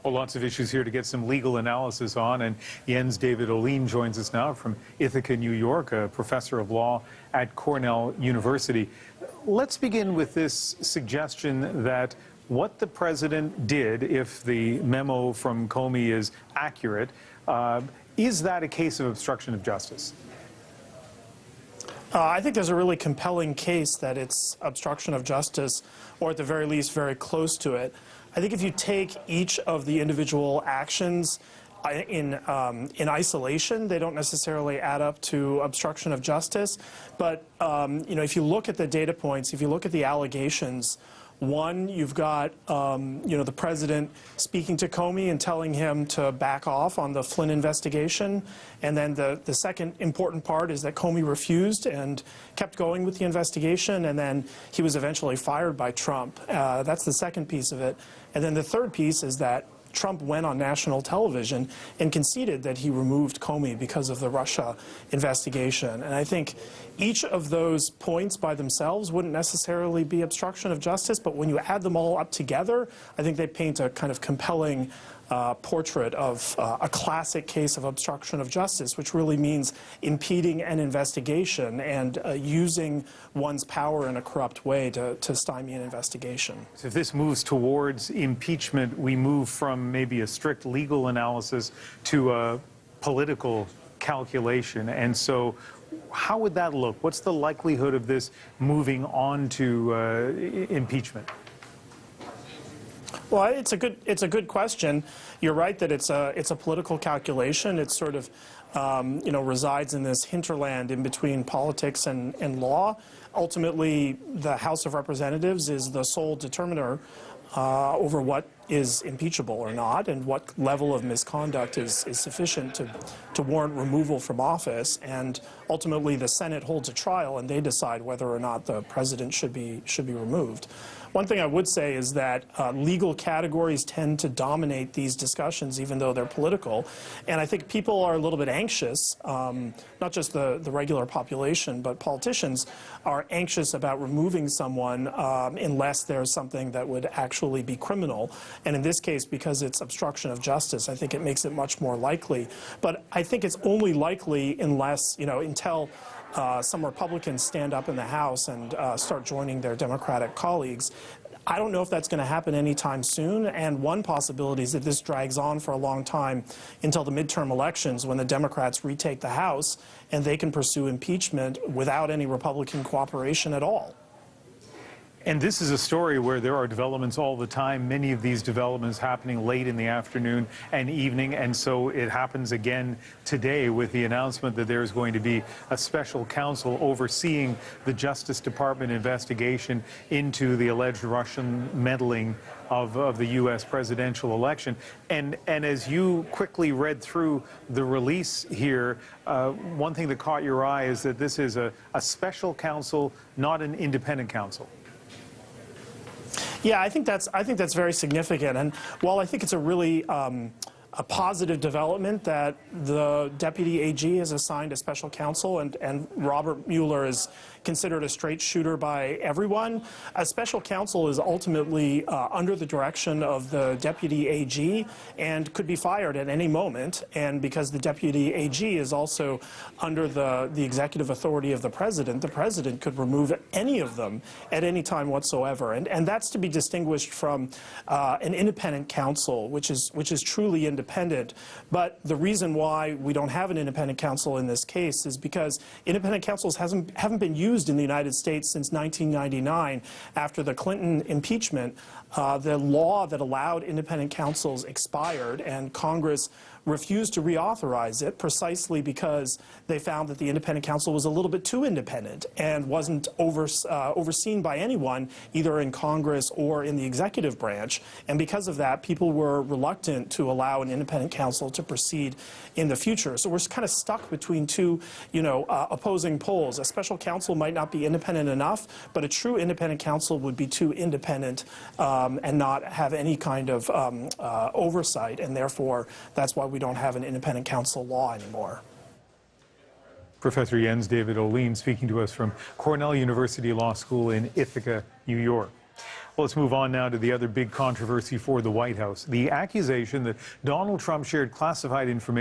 Well, lots of issues here to get some legal analysis on, and Jens David Ohlin joins us now from Ithaca, New York, a professor of law at Cornell University. Let's begin with this suggestion that what the president did, if the memo from Comey is accurate, is that a case of obstruction of justice? I think there's a really compelling case that it's obstruction of justice, or at the very least very close to it. I think if you take each of the individual actions in isolation, they don't necessarily add up to obstruction of justice. But if you look at the data points, if you look at the allegations, one, you've got the president speaking to Comey and telling him to back off on the Flynn investigation. And then the second important part is that Comey refused and kept going with the investigation, and then he was eventually fired by Trump. That's the second piece of it. And then the third piece is that Trump went on national television and conceded that he removed Comey because of the Russia investigation. And I think each of those points by themselves wouldn't necessarily be obstruction of justice, but when you add them all up together, I think they paint a kind of compelling portrait of a classic case of obstruction of justice, which really means impeding an investigation and using one's power in a corrupt way to stymie an investigation. So if this moves towards impeachment, we move from maybe a strict legal analysis to a political calculation. And so how would that look? What's the likelihood of this moving on to impeachment? Well, it's a good question. You're right that it's a political calculation. It sort of resides in this hinterland in between politics and law. Ultimately, the House of Representatives is the sole determiner over what is impeachable or not, and what level of misconduct is sufficient to warrant removal from office. And ultimately, the Senate holds a trial, and they decide whether or not the president should be removed. One thing I would say is that legal categories tend to dominate these discussions, even though they're political. And I think people are a little bit anxious, not just the regular population, but politicians are anxious about removing someone unless there's something that would actually be criminal. And in this case, because it's obstruction of justice, I think it makes it much more likely. But I think it's only likely unless, until some Republicans stand up in the House and start joining their Democratic colleagues. I don't know if that's going to happen anytime soon, and one possibility is that this drags on for a long time until the midterm elections, when the Democrats retake the House and they can pursue impeachment without any Republican cooperation at all. And this is a story where there are developments all the time, many of these developments happening late in the afternoon and evening. And so it happens again today with the announcement that there is going to be a special counsel overseeing the Justice Department investigation into the alleged Russian meddling of the U.S. presidential election. And as you quickly read through the release here, one thing that caught your eye is that this is a special counsel, not an independent counsel. Yeah, I think that's very significant. And while I think it's a really a positive development that the deputy AG is assigned a special counsel and Robert Mueller is considered a straight shooter by everyone, a special counsel is ultimately under the direction of the deputy AG and could be fired at any moment. And because the deputy AG is also under the executive authority of the president could remove any of them at any time whatsoever. And that's to be distinguished from an independent counsel, which is truly independent. But the reason why we don't have an independent counsel in this case is because independent counsels haven't been used in the United States since 1999 after the Clinton impeachment. The law that allowed independent counsels expired, and Congress refused to reauthorize it precisely because they found that the independent counsel was a little bit too independent and wasn't overseen by anyone, either in Congress or in the executive branch. And because of that, people were reluctant to allow an independent counsel to proceed in the future. So we're kind of stuck between two, opposing poles. A special counsel might not be independent enough, but a true independent counsel would be too independent and not have any kind of oversight, and therefore that's why we don't have an independent counsel law anymore. Professor Jens David Ohlin speaking to us from Cornell University Law School in Ithaca, New York. Well, let's move on now to the other big controversy for the White House. The accusation that Donald Trump shared classified information